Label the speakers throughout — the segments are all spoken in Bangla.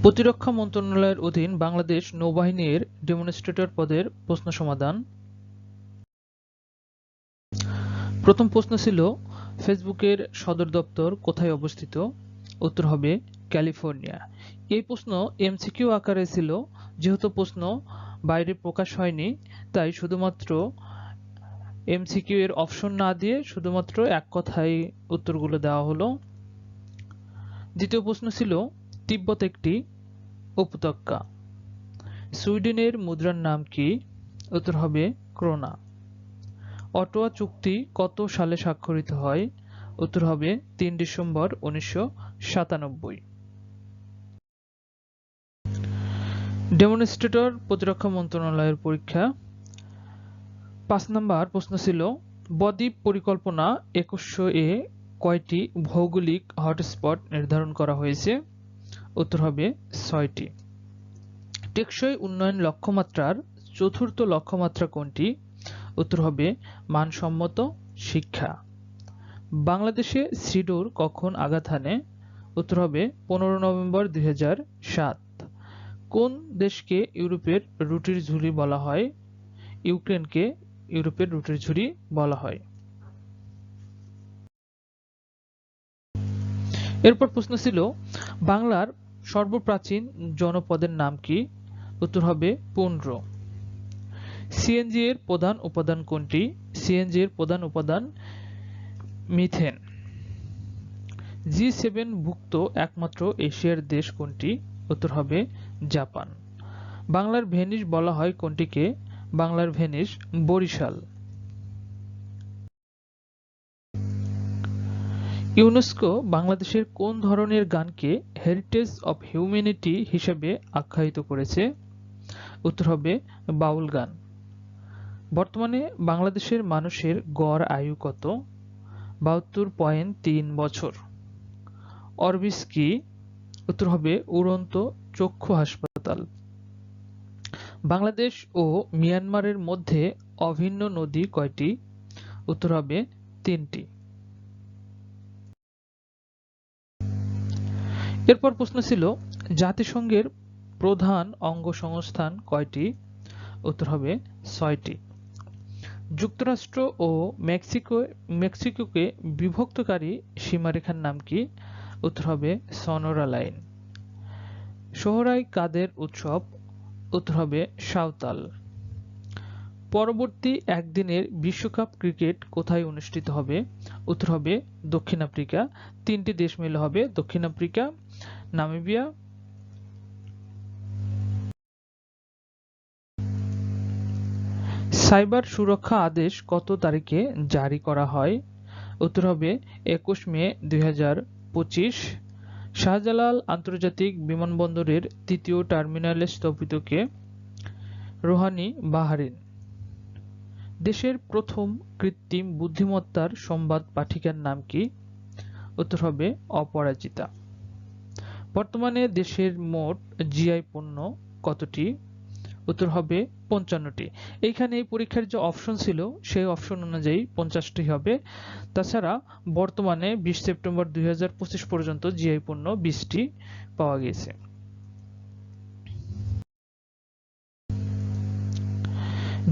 Speaker 1: প্রতিরক্ষা মন্ত্রণালয়ের অধীন বাংলাদেশ নৌবাহিনীর ডেমনস্ট্রেটর পদের প্রশ্ন সমাধান। প্রথম প্রশ্ন ছিল, ফেসবুকের সদর দপ্তর কোথায় অবস্থিত? উত্তর হবে ক্যালিফোর্নিয়া। এই প্রশ্ন এমসিকিউ আকারে ছিল, যেহেতু প্রশ্ন বাইরে প্রকাশ হয়নি তাই শুধুমাত্র এমসিকিউ এর অপশন না দিয়ে শুধুমাত্র এক কথায় উত্তরগুলো দেওয়া হলো। দ্বিতীয় প্রশ্ন ছিল, তিব্বত একটি উপত্যকা। সুইডেনের মুদ্রার নাম কি? উত্তর হবে ক্রোনা। অটোয়া চুক্তি কত সালে স্বাক্ষরিত হয়? উত্তর হবে ৩ ডিসেম্বর ১৯৯৭। ডেমনস্ট্রেটর প্রতিরক্ষা মন্ত্রণালয়ের পরীক্ষা। ৫ নম্বর প্রশ্ন ছিল, বদ্বীপ পরিকল্পনা ২১০০ এ কয়টি ভৌগোলিক হটস্পট নির্ধারণ করা হয়েছে? উত্তর হবে ৬টি। টেকসই উন্নয়ন লক্ষ্যমাত্রার চতুর্থ লক্ষ্যমাত্রা কোনটি? উত্তর হবে মানসম্মত শিক্ষা। বাংলাদেশে সিডর কখন আঘাত হানে? উত্তর হবে ১৫ নভেম্বর ২০০৭। কোন দেশকে ইউরোপের রুটির ঝুলি বলা হয়? ইউক্রেনকে ইউরোপের রুটির ঝুলি বলা হয়। এরপর প্রশ্ন ছিল, বাংলার সর্বপ্রাচীন জনপদের নাম কি? উত্তর হবে পুন্ড্র। সিএনজি এর প্রধান উপাদান কোনটি? সিএনজি এর প্রধান উপাদান মিথেন। জি7 ভুক্ত একমাত্র এশিয়ার দেশ কোনটি? উত্তর হবে জাপান। বাংলার ভেনিস বলা হয় কোনটিকে? বাংলার ভেনিস বরিশাল। ইউনেস্কো বাংলাদেশের কোন ধরনের গানকে হেরিটেজ অফ হিউম্যানিটি হিসেবে আখ্যায়িত করেছে? উত্তর হবে বাউল গান। বর্তমানে বাংলাদেশের মানুষের গড় আয়ু কত? ৭২.৩ বছর। অরবিস কি? উত্তর হবে উড়ন্ত চক্ষু হাসপাতাল। বাংলাদেশ ও মিয়ানমারের মধ্যে অভিন্ন নদী কয়টি? উত্তর হবে ৩টি। এরপর প্রশ্ন ছিল, জাতিসংঘের প্রধান অঙ্গসংস্থান কয়টি? উত্তর হবে ৬টি। যুক্তরাষ্ট্র ও মেক্সিকোকে বিভক্তকারী সীমারেখার নাম কি? উত্তর হবে সনোরা লাইন। সোহরাই কাদের উৎসব? উত্তর হবে সাঁওতাল। পরবর্তী একদিনের বিশ্বকাপ ক্রিকেট কোথায় অনুষ্ঠিত হবে? উত্তর হবে দক্ষিণ আফ্রিকা। ৩টি দেশ মিলে হবে, দক্ষিণ আফ্রিকা, নামিবিয়া। সাইবার সুরক্ষা আদেশ কত তারিখে জারি করা হয়? উত্তর হবে ২১ মে ২০২৫। শাহজালাল আন্তর্জাতিক বিমানবন্দরের ৩য় টার্মিনালে স্থাপিত কে? রোহানি, বাহরাইন। দেশের প্রথম কৃত্রিম বুদ্ধিমত্তার সংবাদ পাঠিকার নাম কি? উত্তর হবে অপরাজিতা। বর্তমানে দেশের মোট জিআই পণ্য কতটি? উত্তর হবে ৫৫টি। এইখানে এই পরীক্ষার যে অপশন ছিল সেই অপশন অনুযায়ী ৫০টি হবে। তাছাড়া বর্তমানে ২০ সেপ্টেম্বর ২০২৫ পর্যন্ত জিআই পণ্য ২০টি পাওয়া গেছে।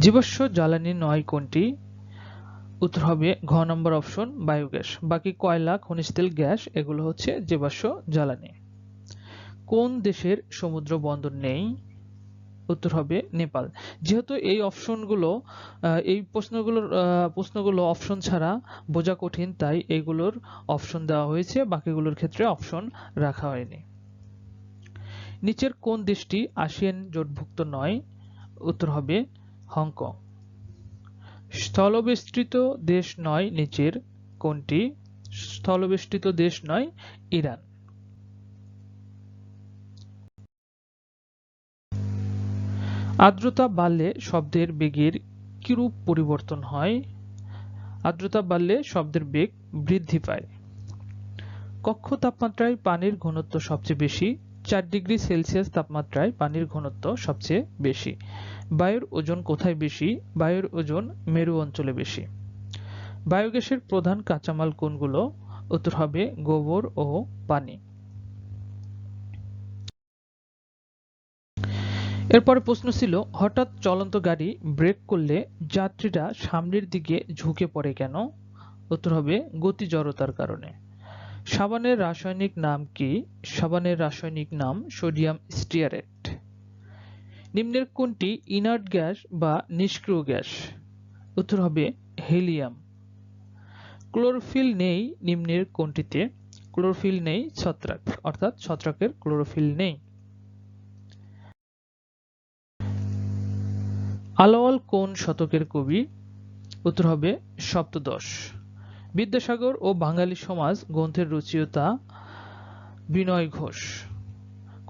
Speaker 1: জীবাশ্ম জ্বালানি নয় কোনটি? উত্তর হবে ঘ নম্বর অপশন বায়োগ্যাস। বাকি কয়লা, খনিজ তেল, গ্যাস এগুলো হচ্ছে জীবাশ্ম জ্বালানি। কোন দেশের সমুদ্র বন্দর নেই? উত্তর হবে নেপাল। যেহেতু এই অপশনগুলো এই প্রশ্নগুলো অপশন ছাড়া বোঝা কঠিন তাই এইগুলোর অপশন দেওয়া হয়েছে, বাকিগুলোর ক্ষেত্রে অপশন রাখা হয়নি। নিচের কোন দেশটি আসিয়ান জোটভুক্ত নয়? উত্তর হবে হংকং। স্থলবেষ্টিত দেশ নয় নিচের কোনটি? স্থলবেষ্টিত দেশ নয় ইরান। আর্দ্রতা বাড়লে শব্দের বেগের কিরূপ পরিবর্তন হয়? আর্দ্রতা বাড়লে শব্দের বেগ বৃদ্ধি পায়। কক্ষ তাপমাত্রায় পানির ঘনত্ব সবচেয়ে বেশি। ৪ ডিগ্রি সেলসিয়াস তাপমাত্রায় পানির ঘনত্ব সবচেয়ে বেশি। বায়ুর ওজন কোথায় বেশি? বায়ুর ওজন মেরু অঞ্চলে বেশি। বায়োগ্যাসের প্রধান কাঁচামাল কোনগুলো? উত্তর হবে গোবর ও পানি। এরপরে প্রশ্ন ছিল, হঠাৎ চলন্ত গাড়ি ব্রেক করলে যাত্রীরা সামনের দিকে ঝুঁকে পড়ে কেন? উত্তর হবে গতি জড়তার কারণে। সাবানের রাসায়নিক নাম কি? সাবানের রাসায়নিক নাম সোডিয়াম স্টিয়ারেট। নিম্নের কোনটি ইনার্ট গ্যাস বা নিষ্ক্রিয় গ্যাস? উত্তর হবে হিলিয়াম। ক্লোরোফিল নেই নিম্নের কোনটিতে? ক্লোরোফিল নেই ছত্রাক, অর্থাৎ ছত্রাকের ক্লোরোফিল নেই। আলাওল কোন শতকের কবি? উত্তর হবে সপ্তদশ। বিদ্যাসাগর ও বাঙালি সমাজ গ্রন্থের রচয়িতা বিনয় ঘোষ।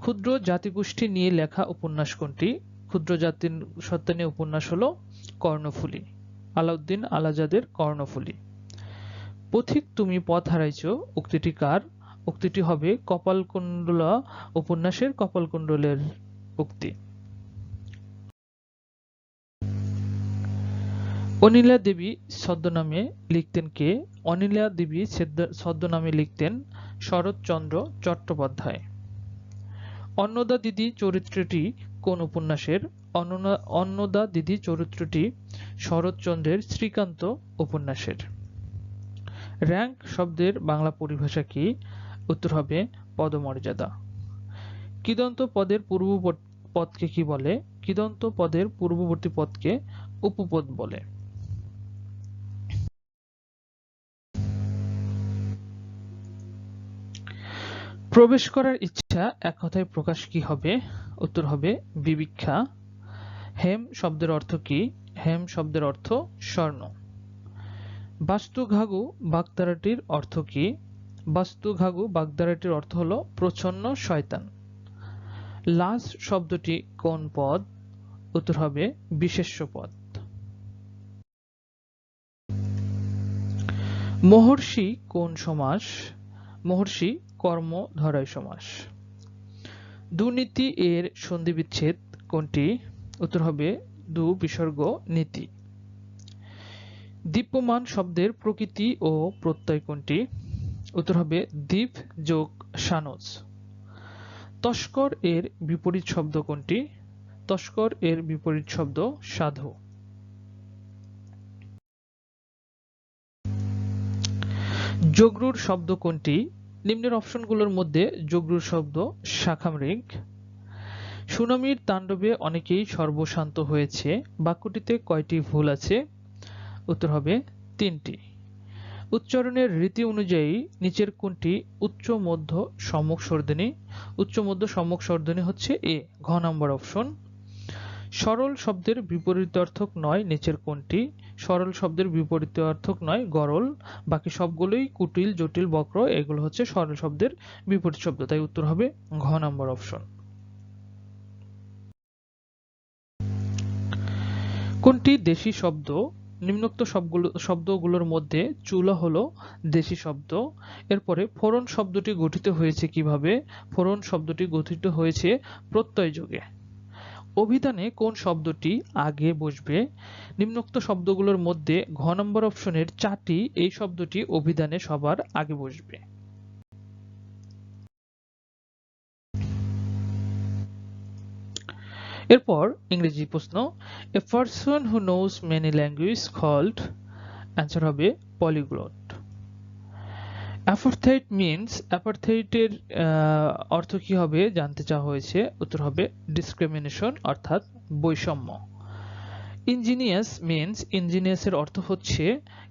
Speaker 1: ক্ষুদ্র জাতিগোষ্ঠী নিয়ে লেখা উপন্যাস কোনটি? ক্ষুদ্র জাতির সত্তা নিয়ে উপন্যাস হলো কর্ণফুলী, আলাউদ্দিন আলাজাদের কর্ণফুলী। পথিক তুমি পথ হারাইছ উক্তিটি কার? উক্তিটি হবে কপালকুণ্ডলা উপন্যাসের কপালকুণ্ডলের উক্তি। অনিলা দেবী ছদ্মনামে লিখতেন কে? অনিলা দেবী ছদ্মনামে লিখতেন শরৎচন্দ্র চট্টোপাধ্যায়। অন্নদা দিদি চরিত্রটি কোন উপন্যাসের? অন্নদা দিদি চরিত্রটি শরৎচন্দ্রের শ্রীকান্ত উপন্যাসের। র্যাঙ্ক শব্দের বাংলা পরিভাষা কি? উত্তর হবে পদমর্যাদা। কৃদন্ত পদের পূর্বপদকে কি বলে? কৃদন্ত পদের পূর্ববর্তী পদকে উপপদ বলে। প্রবেশ করার ইচ্ছা এক কথায় প্রকাশ কি হবে? উত্তর হবে বিবিক্ষা। হেম শব্দের অর্থ কি? হেম শব্দের অর্থ স্বর্ণ। বাস্তুঘাগু বাগধারাটির অর্থ কি? বাস্তুঘাগু বাগধারাটির অর্থ হলো প্রচ্ছন্ন শয়তান। লাশ শব্দটি কোন পদ? উত্তর হবে বিশেষ্য পদ। মহর্ষি কোন সমাস? মহর্ষি কর্মধারয় সমাস। দুর্নীতি এর সন্ধিবিচ্ছেদ কোনটি? উত্তর হবে দু বিসর্গ নীতি। দীপ্যমান শব্দের প্রকৃতি ও প্রত্যয় কোনটি? উত্তর হবে দীপ যোগ সানজ। তস্কর এর বিপরীত শব্দ কোনটি? তস্কর এর বিপরীত শব্দ সাধু। জগরুর শব্দ কোনটি? নিম্নের অপশনগুলোর মধ্যে জগরুর শব্দ শাখামৃগ। সুনামির তাণ্ডবে অনেকেই সর্বশান্ত হয়েছে বাক্যটিতে কয়টি ভুল আছে? উত্তর হবে 3টি। উচ্চারণের রীতি অনুযায়ী নিচের কোনটি উচ্চ মধ্য সম্মুখ স্বরধ্বনি? উচ্চ মধ্য সম্মুখ স্বরধ্বনি হচ্ছে এ, ঘ নম্বর অপশন। সরল শব্দের বিপরীতার্থক নয় নিচের কোনটি? সরল শব্দের বিপরীতার্থক নয় গরল। বাকি সবগুলোই কুটিল জটিল বক্র, এগুলো হচ্ছে সরল শব্দের বিপরীত শব্দ, তাই উত্তর হবে ঘ নম্বর অপশন। কোনটি দেশি শব্দ? নিম্নোক্ত শব্দগুলোর মধ্যে চুলা হলো দেশি শব্দ। এরপরে ফোড়ন শব্দটি গঠিত হয়েছে কিভাবে? ফোড়ন শব্দটি গঠিত হয়েছে প্রত্যয় যোগে। অভিধানে কোন শব্দটি আগে বসবে? নিম্নোক্ত শব্দগুলোর মধ্যে ঘ নম্বর অপশনের 4টি এই শব্দটি অভিধানে সবার আগে বসবে। এরপর ইংরেজি প্রশ্ন। A person who knows many language called? Answer হবে পলিগ্লট। অ্যাপারথাইড মিনস, অ্যাপারথাইডের অর্থ কি হবে জানতে চাওয়া হয়েছে। উত্তর হবে ডিসক্রিমিনেশন অর্থাৎ বৈষম্য। ইঞ্জিনিয়াস মিনস, ইঞ্জিনিয়াসের অর্থ হচ্ছে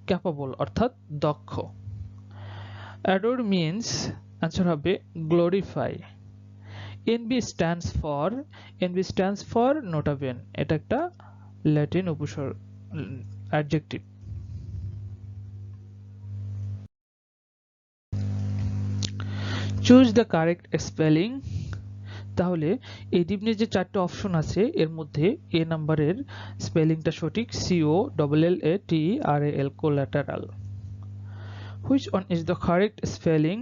Speaker 1: ক্যাপাবল অর্থাৎ দক্ষ। অ্যাডোর মিনস, অ্যান্সার হবে glorify. NB stands for, NB stands for nota bene, এটা একটা ল্যাটিন উপসর্গ adjective. Choose the correct spelling. তাহলে এই নিম্নে যে 4টি অপশন আছে এর মধ্যে এ নাম্বারের স্পেলিংটা সঠিক, COLLATERAL collateral. Which one is the correct spelling?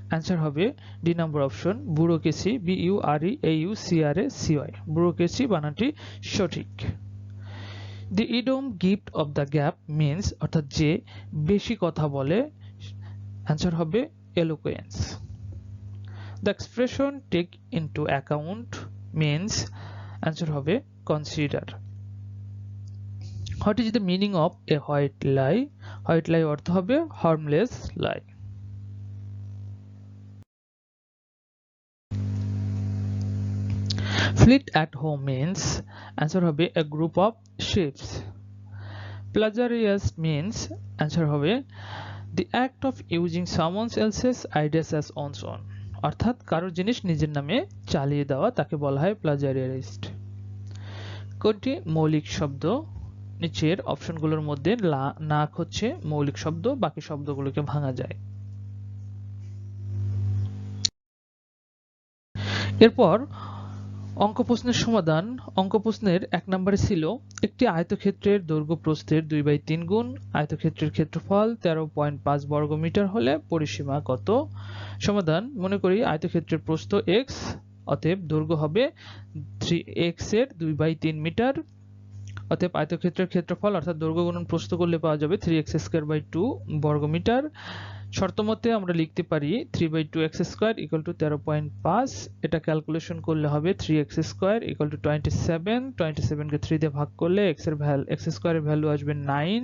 Speaker 1: Answer হবে D number option, bureaucracy, BUREAUCRACY, bureaucracy বানানটি সঠিক। The idiom gift of the gab means, অর্থাৎ যে বেশি কথা বলে, অ্যান্সার হবে eloquence. The expression take into account means answer হবে consider. What is the meaning of a white lie? White lie অর্থ হবে harmless lie. Fleet at home means, answer হবে a group of ships. Plagiarism means, answer হবে the act of using someone else's ideas as one's own, অর্থাৎ কারোর জিনিস নিজের নামে চালিয়ে দেওয়া তাকে বলা হয় প্লাজারিয়ারিস্ট। কোনটি মৌলিক শব্দ? নিচের অপশনগুলোর মধ্যে নাক হচ্ছে মৌলিক শব্দ, বাকি শব্দগুলোকে ভাঙা যায়। এরপর অঙ্ক প্রশ্নের সমাধান। অঙ্ক প্রশ্নের 1 নম্বরে ছিল একটি আয়তক্ষেত্রের দৈর্ঘ্য প্রস্থের 2/3 গুণ, আয়তক্ষেত্রের ক্ষেত্রফল 13.5 বর্গ মিটার হলে পরিসীমা কত? সমাধান। মনে করি আয়তক্ষেত্রের প্রস্থ x, অতএব দৈর্ঘ্য হবে 3x এর 2/3 মিটার। অতএব আয়তক্ষেত্রের ক্ষেত্রফল অর্থাৎ দৈর্ঘ্য গুণন প্রস্থ করলে পাওয়া যাবে 3x² 2 বর্গ মিটার। শর্তমতে আমরা লিখতে পারি 3/2x² = 13.5। এটা ক্যালকুলেশন করলে হবে 3x² = 27। 27 কে 3 দিয়ে ভাগ করলে x² এর ভ্যালু আসবে 9।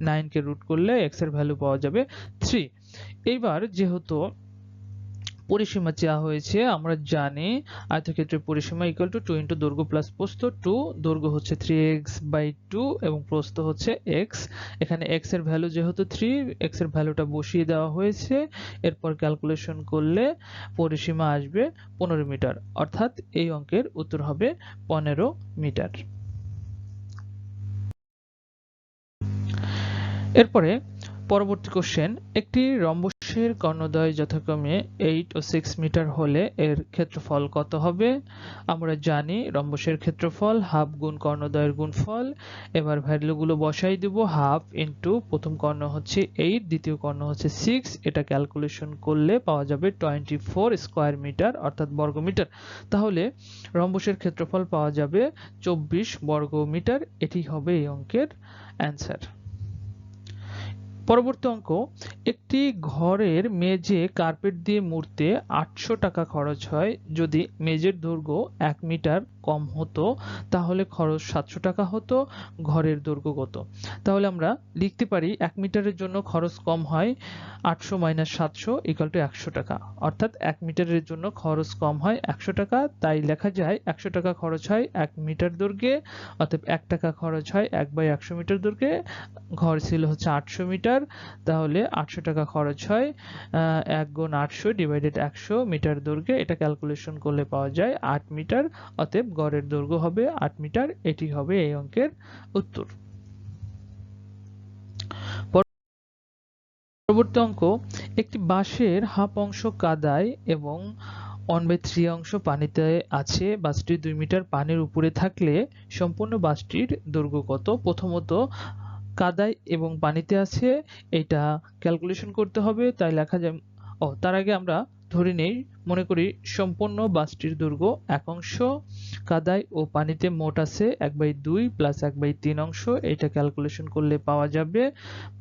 Speaker 1: 9 কে রুট করলে x এর ভ্যালু পাওয়া যাবে 3। এইবার যেহেতু পরিসীমা চাওয়া হয়েছে, আমরা জানি আয়তক্ষেত্রের পরিসীমা = 2 * দৈর্ঘ্য প্লাস প্রস্থ। 2 দৈর্ঘ্য হচ্ছে 3x/2 এবং প্রস্থ হচ্ছে x। এখানে x এর ভ্যালু যেহেতু 3, x এর ভ্যালুটা বসিয়ে দেওয়া হয়েছে। এরপর ক্যালকুলেশন করলে পরিসীমা আসবে 15 মিটার, অর্থাৎ এই অঙ্কের উত্তর হবে 15 মিটার। এরপরে পরবর্তী কোশ্চেন, একটি রম্বসের কর্ণদ্বয় যথাক্রমে 8 ও 6 মিটার হলে এর ক্ষেত্রফল কত হবে? আমরা জানি রম্বসের ক্ষেত্রফল হাফ গুণ কর্ণদ্বয়ের গুণফল। এবার ভ্যালুগুলো বসাই দেব। হাফ ইনটু প্রথম কর্ণ হচ্ছে 8, দ্বিতীয় কর্ণ হচ্ছে 6। এটা ক্যালকুলেশন করলে পাওয়া যাবে 24 স্কয়ার মিটার অর্থাৎ বর্গ মিটার। তাহলে রম্বসের ক্ষেত্রফল পাওয়া যাবে 24 বর্গ মিটার। এটি হবে এই অঙ্কের অ্যান্সার। পরবর্তী অঙ্ক, একটি ঘরের মেঝে কার্পেট দিয়ে মুড়তে 800 টাকা খরচ হয়। যদি মেঝের দৈর্ঘ্য 1 মিটার কম হতো তাহলে খরচ 700 টাকা হতো। ঘরের দৈর্ঘ্য কত? তাহলে আমরা লিখতে পারি 1 মিটারের জন্য খরচ কম হয় 800 - 700 = 100 টাকা, অর্থাৎ 1 মিটারের জন্য খরচ কম হয় 100 টাকা। তাই লেখা যায় 100 টাকা খরচ হয় 1 মিটার দৈর্ঘ্যে, অতএব 1 টাকা খরচ হয় 1/100 মিটার দৈর্ঘ্যে। ঘর ছিল হচ্ছে 800 মিটার, তাহলে 800 টাকা খরচ হয় 1 × 800 / 100 মিটার দৈর্ঘ্যে। এটা ক্যালকুলেশন করলে পাওয়া যায় 8 মিটার। অতএব গড়ের দৈর্ঘ্য হবে 8 মিটার। এটি হবে এই অঙ্কের উত্তর। পরবর্তী অঙ্ক, একটি বাঁশের হাফ অংশ কাদায় এবং 1/3 অংশ পানিতে আছে। বাঁশটি 2 মিটার পানির উপরে থাকলে সম্পূর্ণ বাঁশটির দৈর্ঘ্য কত? প্রথমত কাদায় এবং পানিতে আছে, এটা ক্যালকুলেশন করতে হবে। তাই লেখা যায়, তার আগে আমরা ধরে নেই, মনে করি সম্পূর্ণ বাঁশটির দৈর্ঘ্য 1 অংশ। কাদায় ও পানিতে মোট আছে 1/2 প্লাস 1/3 অংশ। এটা ক্যালকুলেশন করলে পাওয়া যাবে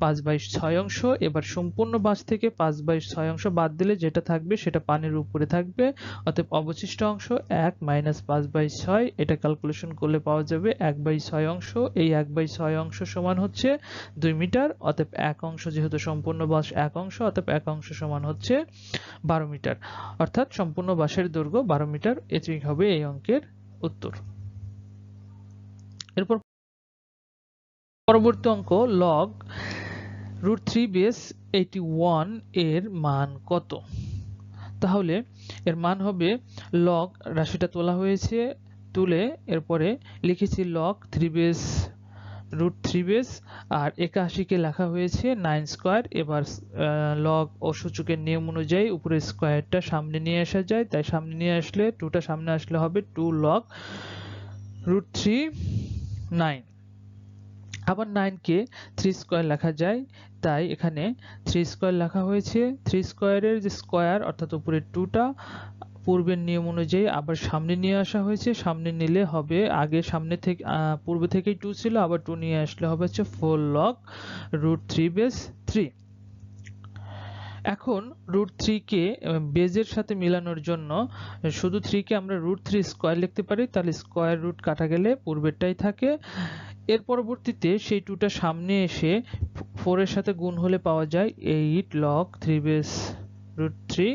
Speaker 1: 5/6 অংশ। এবার সম্পূর্ণ বাঁশ থেকে 5/6 অংশ বাদ দিলে যেটা থাকবে সেটা পানির উপরে থাকবে। অতএব অবশিষ্ট অংশ 1 - 5/6। এটা ক্যালকুলেশন করলে পাওয়া যাবে 1/6 অংশ। এই 1/6 অংশ সমান হচ্ছে 2 মিটার। অতএব 1 অংশ, যেহেতু সম্পূর্ণ বাঁশ 1 অংশ, অতএব 1 অংশ সমান হচ্ছে 12 মিটার, অর্থাৎ সম্পূর্ণ বাঁশের দৈর্ঘ্য 12 মিটার। এটি হবে এই অঙ্কের উত্তর। এরপর পরবর্তী অঙ্ক, লগ √3 এর মান কত? তাহলে এর মান হবে, লগ রাশিটা তোলা হয়েছে, তুলে এরপরে লিখেছি লগ 3 √3 আর 81 কে লেখা হয়েছে 9 স্কয়ার। এবার লগ ও সূচকের নিয়ম অনুযায়ী উপরে স্কয়ারটা সামনে নিয়ে আসা যায়, তাই সামনে নিয়ে আসলে 2টা সামনে আসলে হবে 2 log √3 9। আবার 9 কে 3 স্কয়ার লেখা যায়, তাই এখানে 3 স্কয়ার লেখা হয়েছে। 3 স্কয়ারের যে স্কয়ার অর্থাৎ উপরে 2টা পূর্বের নিয়ম অনুযায়ী আবার সামনে নিয়ে আসা হয়েছে। সামনে নিলে হবে, আগে সামনে থেকে পূর্বে থেকেই 2 ছিল, আবার 2 নিয়ে আসলে হবে হচ্ছে 4 log √3 3। এখন √3 কে বেজের সাথে মিলানোর জন্য শুধু 3 কে আমরা √3 স্কয়ার লিখতে পারি, তাহলে স্কয়ার রুট কাটা গেলে পূর্বেরটাই থাকে। এর পরবর্তীতে সেই 2টা সামনে এসে 4 এর সাথে গুণ হলে পাওয়া যায় 8 log 3 বেস √3।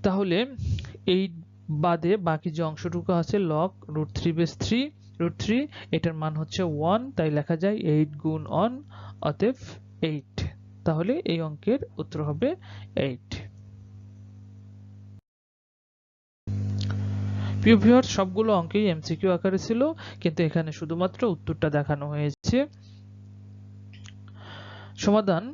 Speaker 1: তাহলে 8 বাদে বাকি যে অংশটুকু আছে log √3 বেস 3 এটার মান হচ্ছে 1, তাই লেখা যায় 8 গুণ 1 অতএব 8। তাহলে এই অঙ্কের উত্তর হবে 8। প্রিয় ভিউয়ার্স, সবগুলো অঙ্কেই এমসিকিউ আকারে ছিল, কিন্তু এখানে শুধুমাত্র উত্তরটা দেখানো হয়েছে। সমাধান: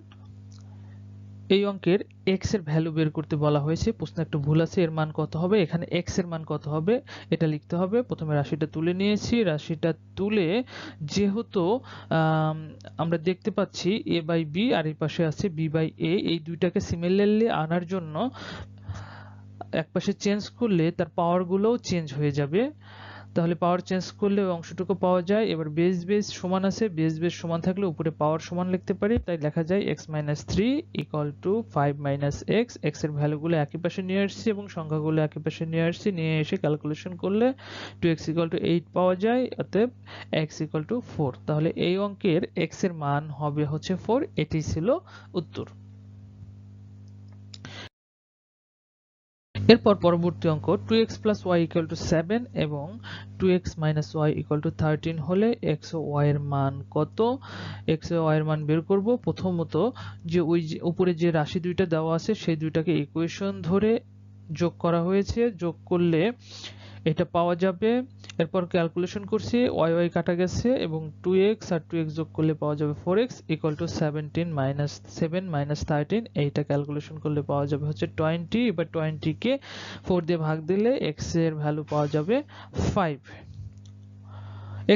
Speaker 1: এই অঙ্কের x এর ভ্যালু বের করতে বলা হয়েছে। প্রশ্নে একটু ভুল আছে, এর মান কত হবে, এখানে x এর মান কত হবে এটা লিখতে হবে। প্রথমে রাশিটা তুলে নিয়েছি, রাশিটা তুলে যেহেতু আমরা দেখতে পাচ্ছি a/b আর এই পাশে আছে b/a, এই দুইটাকে সিমিলারলি আনার জন্য একপাশে চেঞ্জ করলে তার পাওয়ার গুলোও চেঞ্জ হয়ে যাবে। তাহলে পাওয়ার চেঞ্জ করলে ওই অংশটুকু পাওয়া যায়। এবার বেস বেস সমান আছে, বেস বেস সমান থাকলে উপরে পাওয়ার সমান লিখতে পারি, তাই লেখা যায় x - 3 = 5 - x। x এর ভ্যালুগুলো একই পাশে নিয়ে আসছি এবং সংখ্যাগুলো একই পাশে নিয়ে আসছি, নিয়ে এসে ক্যালকুলেশন করলে 2x = 8 পাওয়া যায়, অতএব x = 4। তাহলে এই অঙ্কের x এর মান হবে হচ্ছে 4। এটাই ছিল উত্তর। এরপর পরবর্তী অঙ্ক 2x + y = 7 এবং 2x - y = 13 হলে x ও y এর মান কত? x ও y এর মান বের করব। প্রথমত যে ওই যে উপরে যে রাশি দুইটা দেওয়া আছে সেই দুইটাকে ইকুয়েশন ধরে যোগ করা হয়েছে, যোগ করলে এটা পাওয়া যাবে। এরপর ক্যালকুলেশন করছি, y কাটা গেছে এবং 2x আর 2x যোগ করলে পাওয়া যাবে 4x = 17 - 7 - 13। এইটা ক্যালকুলেশন করলে পাওয়া যাবে হচ্ছে 20। এবার 20 কে 4 দিয়ে ভাগ দিলে x এর ভ্যালু পাওয়া যাবে 5।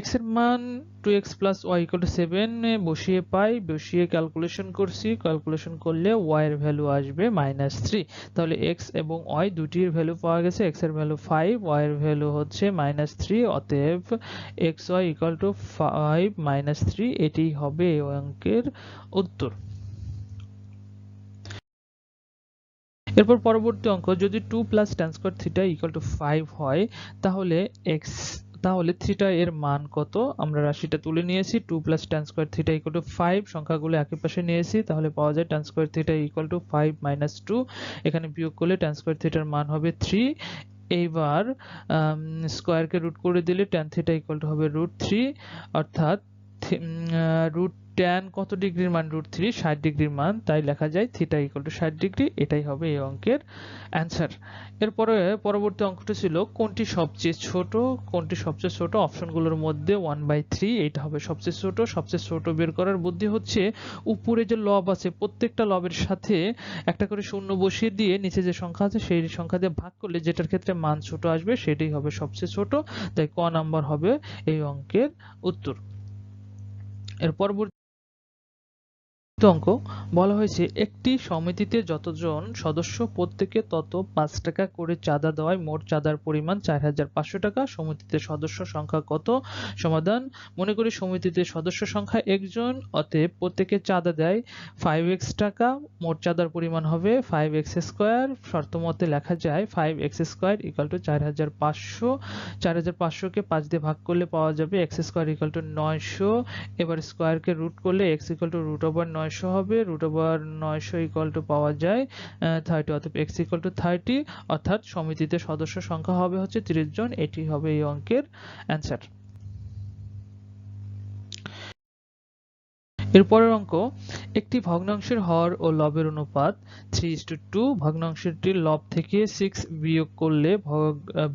Speaker 1: x এর মান 2x + y = 7 এ বসিয়ে পাই, বসিয়ে ক্যালকুলেশন করছি, ক্যালকুলেশন করলে y এর ভ্যালু আসবে -3। তাহলে x এবং y দুটির ভ্যালু পাওয়া গেছে। x এর ভ্যালু 5, y এর ভ্যালু হচ্ছে -3, অতএব xy = 5 - 3। এটাই হবে এই অঙ্কের উত্তর। এরপর পরবর্তী অঙ্ক, যদি 2 + tan² θ = 5 হয় তাহলে থিটা এর মান কত? আমরা রাশিটা তুলে নিয়েছি, 2 + tan² θ = 5, সংখ্যাগুলো একই পাশে নিয়েছি, তাহলে পাওয়া যায় tan² θ = 5 - 2। এখানে বিয়োগ করলে tan² θ এর মান হবে 3। এইবার স্কয়ারকে রুট করে দিলে tan θ = হবে √3, অর্থাৎ tan কত ডিগ্রির মান? √3, 60 ডিগ্রির মান, তাই লেখা যায় θ = 60 ডিগ্রি। এটাই হবে এই অঙ্কের অ্যান্সার। এরপরে পরবর্তী অঙ্কটি ছিল কোনটি সবচেয়ে ছোট? কোনটি সবচেয়ে ছোট? অপশনগুলোর মধ্যে 1/3 এটা হবে সবচেয়ে ছোট। সবচেয়ে ছোট বের করার বুদ্ধি হচ্ছে উপরে যে লব আছে প্রত্যেকটা লবের সাথে একটা করে শূন্য বসিয়ে দিয়ে নিচে যে সংখ্যা আছে সেই সংখ্যা দিয়ে ভাগ করলে যেটার ক্ষেত্রে মান ছোট আসবে সেটাই হবে সবচেয়ে ছোট, তাই ক নাম্বার হবে এই অঙ্কের উত্তর। এর পরবর্তী অঙ্ক বলা হয়েছে একটি সমিতিতে যতজন সদস্য প্রত্যেকে তত 5 টাকা করে চাঁদা দেওয়ায় মোট চাঁদার পরিমাণ 4500 টাকা। সমিতিতে সদস্য সংখ্যা কত? সমাধান: মনে করি সমিতিতে সদস্য সংখ্যা 1 জন, অতএব প্রত্যেকে চাঁদা দেয় 5x টাকা, মোট চাঁদার পরিমাণ হবে 5x²। শর্ত মতে লেখা যায় 5x² = 4500। 4500 কে 5 দিয়ে ভাগ করলে পাওয়া যাবে x² = 900। এবার স্কয়ারকে রুট করলে x = √900 হবে, √900 পাওয়া যায় 30, অতএব x = 30, অর্থাৎ সমিতিতে সদস্য সংখ্যা হবে হচ্ছে 30 জন। এটি হবে এই অঙ্কের অ্যান্সার। এরপরের অঙ্ক, একটি ভগ্নাংশের হর ও লবের অনুপাত 3:2, ভগ্নাংশটির লব থেকে 6 বিয়োগ করলে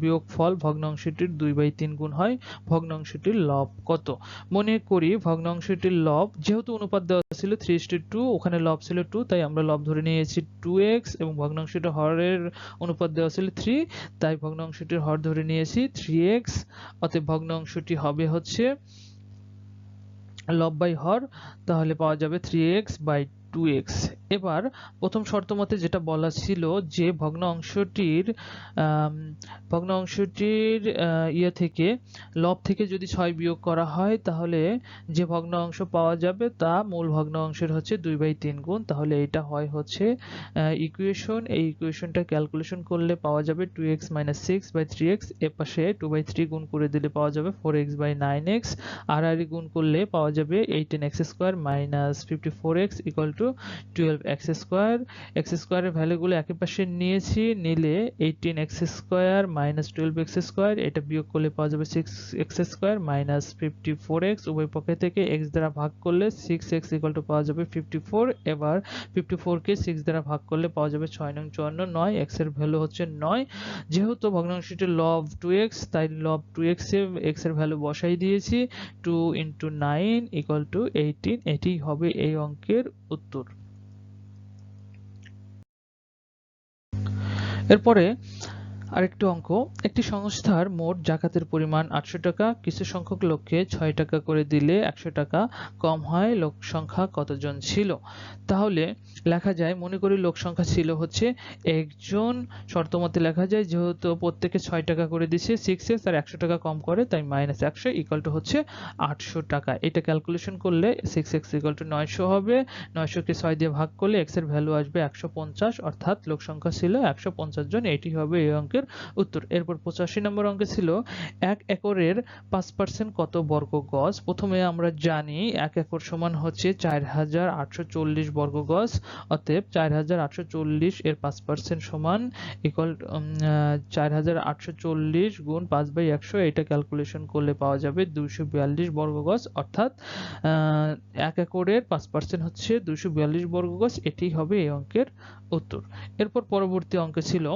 Speaker 1: বিয়োগফল ভগ্নাংশটির 2/3 গুণ হয়, ভগ্নাংশটির লব কত? মনে করি ভগ্নাংশটির লব, যেহেতু অনুপাত দেওয়া ছিল 3:2, ওখানে লব ছিল 2, তাই আমরা লব ধরে নিয়েছি 2x, এবং ভগ্নাংশটির হরের অনুপাত দেওয়া ছিল 3, তাই ভগ্নাংশটির হর ধরে নিয়েছি 3x, অতএব ভগ্নাংশটি হবে হচ্ছে লব বাই হর, তাহলে পাওয়া যাবে 3x/2x। এবার প্রথম শর্ত মতে যেটা বলা ছিল যে ভগ্ন অংশটির ইয়ে থেকে লব থেকে যদি 6 বিয়োগ করা হয় তাহলে যে ভগ্ন অংশ পাওয়া যাবে তা মূল ভগ্ন অংশের হচ্ছে 2/3 গুণ। তাহলে এটা হয় হচ্ছে ইকুয়েশন। এই ইকুয়েশনটা ক্যালকুলেশন করলে পাওয়া যাবে 2x - 6/3x, এর পাশে 2/3 গুণ করে দিলে পাওয়া যাবে 4x/9x, আর গুণ করলে পাওয়া যাবে 18x² - 54x = 12x²। x² এর ভ্যালুগুলো একই পাশে নিয়েছি, নিলে 18x² - 12x², এটা বিয়োগ করলে পাওয়া যাবে 6x² - 54x, উভয় পক্ষ থেকে x দ্বারা ভাগ করলে 6x = পাওয়া যাবে 54। এবার 54 কে 6 দ্বারা ভাগ করলে পাওয়া যাবে 6 নং 54, 9, x এর ভ্যালু হচ্ছে 9। যেহেতু ভগ্নাংশটি লব 2x, তাই লব 2x এ x এর ভ্যালু বসাই দিয়েছি, 2 × 9 = 18। এটি হবে এই অঙ্কের উত্তর। এরপরে আরেকটি অঙ্ক, একটি সংস্থার মোট জাকাতের পরিমাণ 800 টাকা, কিছু সংখ্যক লোককে 6 টাকা করে দিলে 100 টাকা কম হয়, লোক সংখ্যা কতজন ছিল? তাহলে লেখা যায়, মনে করি লোক সংখ্যা ছিল হচ্ছে একজন। শর্ত মতে লেখা যায় যেহেতু প্রত্যেকে 6 টাকা করে দিছে, 6x আর 100 টাকা কম করে, তাই -100 = হচ্ছে 800 টাকা। এটা ক্যালকুলেশন করলে 6x = 900 হবে। 900 কে 6 দিয়ে ভাগ করলে x এর ভ্যালু আসবে 150, অর্থাৎ লোক সংখ্যা ছিল 150 জন। এটি হবে এই অঙ্কের উত্তর। এরপর 85 নম্বর অঙ্কে ছিল 1 একরের 5% কত বর্গ গজ? প্রথমে আমরা জানি 1 একর সমান হচ্ছে 4840 বর্গ গজ। অতএব 4840 এর 5% সমান = 4840 গুণ 5/100। এটা ক্যালকুলেশন করলে পাওয়া যাবে 242 বর্গ গজ, অর্থাৎ 1 একরের 5% হচ্ছে 242 বর্গ গজ। এটি হবে এই অঙ্কের উত্তর। এরপর পরবর্তী অঙ্কে ছিল,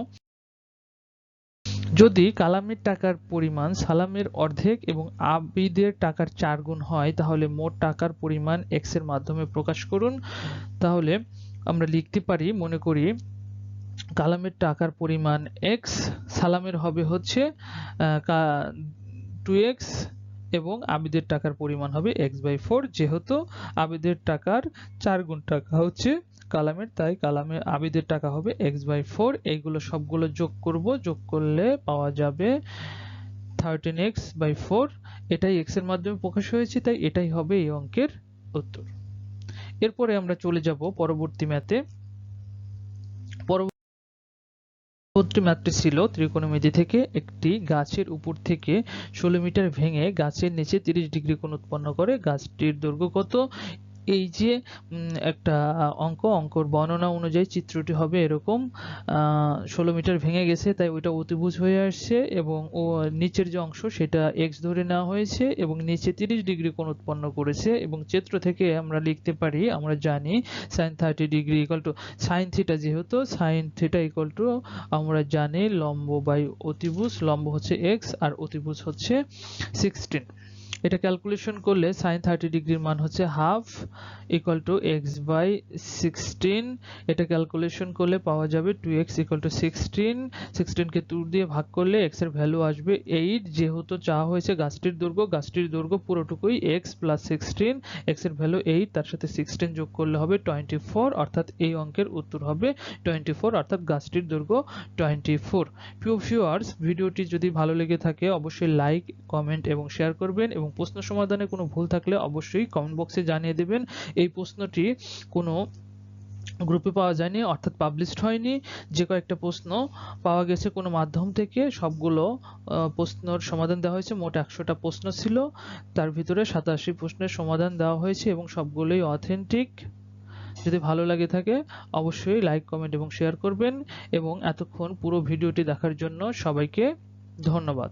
Speaker 1: যদি কালামের টাকার পরিমাণ সালামের অর্ধেক এবং আবিদের টাকার 4 গুণ হয় তাহলে মোট টাকার পরিমাণ x এর মাধ্যমে প্রকাশ করুন। তাহলে আমরা লিখতে পারি, মনে করি কালামের টাকার পরিমাণ x, সালামের হবে হচ্ছে 2x এবং আবিদের টাকার পরিমাণ হবে x/4। যেহেতু আবিদের টাকার 4 গুণ টাকা হচ্ছে কালামের, তাই কালামে আবিদের টাকা হবে x/4। এইগুলো সবগুলো যোগ করব, যোগ করলে পাওয়া যাবে 13x/4। এটাই x এর মাধ্যমে প্রকাশ হয়েছে, তাই এটাই হবে এই অঙ্কের উত্তর। এরপরে আমরা চলে যাব পরবর্তী ম্যাথে। পরবর্তী ম্যাথটি ছিল, ত্রিকোণমিতি থেকে একটি গাছের উপর থেকে 16 মিটার ভেঙে গাছের নিচে 30 ডিগ্রি কোণ উৎপন্ন করে, গাছটির দৈর্ঘ্য কত? এই যে একটা অঙ্কর বর্ণনা অনুযায়ী চিত্রটি হবে এরকম। 16 মিটার ভেঙে গেছে, তাই ওইটা অতিভুজ হয়ে আসছে এবং ও নিচের যে অংশ সেটা x ধরে নেওয়া হয়েছে এবং নিচে 30 ডিগ্রি কোণ উৎপন্ন করেছে। এবং চিত্র থেকে আমরা লিখতে পারি, আমরা জানি sin 30 ডিগ্রি sin θ, যেহেতু sin θ আমরা জানি লম্ব বাই অতিভুজ। লম্ব হচ্ছে x আর অতিভুজ হচ্ছে 16। এটা ক্যালকুলেশন করলে sin 30 ডিগ্রির মান হচ্ছে হাফ = x/16। এটা ক্যালকুলেশন করলে পাওয়া যাবে 2x = 16। 16 কে 2 দিয়ে ভাগ করলে x এর ভ্যালু আসবে 8। যেহেতু চাওয়া হয়েছে গাছটির দৈর্ঘ্য পুরোটুকুই x + 16, x এর ভ্যালু 8, তার সাথে 16 যোগ করলে হবে 24, অর্থাৎ এই অঙ্কের উত্তর হবে 24, অর্থাৎ গাছটির দৈর্ঘ্য 24। প্রিয় ভিউয়ার্স, ভিডিওটি যদি ভালো লেগে থাকে অবশ্যই লাইক, কমেন্ট এবং শেয়ার করবেন এবং প্রশ্ন সমাধানে কোনো ভুল থাকলে অবশ্যই কমেন্ট বক্সে জানিয়ে দেবেন। এই প্রশ্নটি কোনো গ্রুপে পাওয়া যায়নি, অর্থাৎ পাবলিশড হয়নি। যে কয়েকটা প্রশ্ন পাওয়া গেছে কোনো মাধ্যম থেকে, সবগুলো প্রশ্নের সমাধান দেওয়া হয়েছে। মোট 100টা প্রশ্ন ছিল, তার ভিতরে 87 প্রশ্নের সমাধান দেওয়া হয়েছে এবং সবগুলোই অথেন্টিক। যদি ভালো লাগে থাকে অবশ্যই লাইক, কমেন্ট এবং শেয়ার করবেন এবং এতক্ষণ পুরো ভিডিওটি দেখার জন্য সবাইকে ধন্যবাদ।